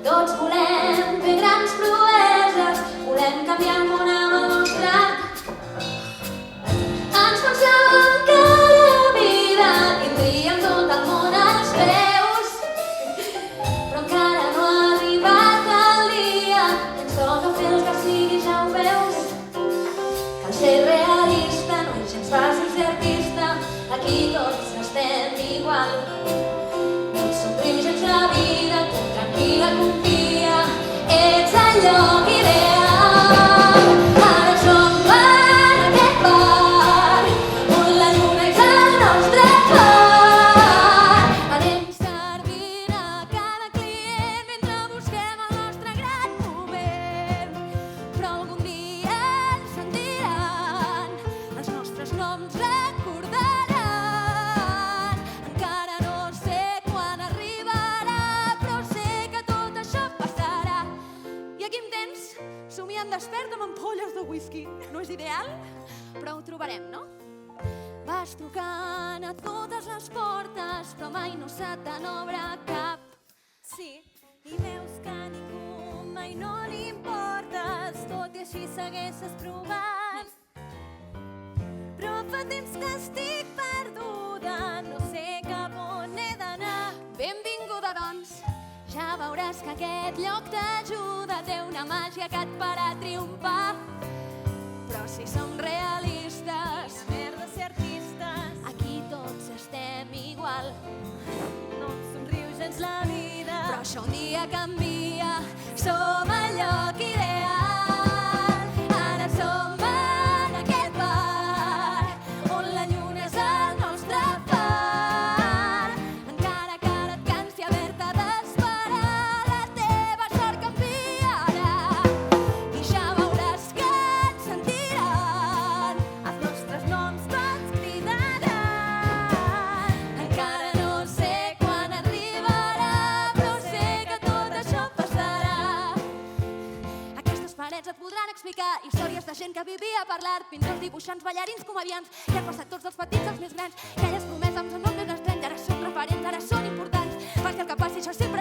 Tots volem fer grans proeses, volem canviar el món amb el nostre art. Ens pensàvem que la vida tindríem tot el món als peus, però encara no ha arribat el dia que ens toca fer el que sigui, ja ho veus. Cal ser realista, no és gens fàcil ser artista, aquí tots estem igual. Tots somriu gens la vida, tot tranquil·la, confia, ets el lloc ideal. Ara som en aquest bar, on la lluna és el nostre far. Anem servint a cada client mentre busquem el nostre gran moment. Però algun dia ens sentiran, els nostres noms recordaran. Encara no sé quan arribarà, però sé que tot això passarà. I aquí em tens, somiant despert amb ampolles de whisky. No és ideal, però ho trobarem, no? Vas trucant a totes les portes, però mai no se te n'obre cap. Sí, i veus que a ningú mai no li importes, tot i així segueixes provant. Però fa temps que estic perduda, no sé cap on he d'anar. Benvinguda, doncs. Ja veuràs que aquest lloc t'ajuda, té una màgia que et farà triomfar. Però si som realistes, Mer de ser artistes, aquí tots estem igual. no em somriu gens la vida. Però això un dia canvia, som el lloc ideal. Ara som en aquest bar, on la lluna és el nostre far. Encara que ara et cansi haver-te d'esperar, la teva sort canviarà. I ja veuràs que et sentiran, Els nostres noms tots cridaran. encara no sé quan arribarà, però sé que tot això passarà. Aquestes parets et podran explicar històries de gent que vivia a parlar, pintors, dibuixants, ballarins, comedians, que han passat tots dels petits als més grans. Aquelles promeses amb noms més estranys, ara són referents, ara són importants. Passi el que passi, això sempre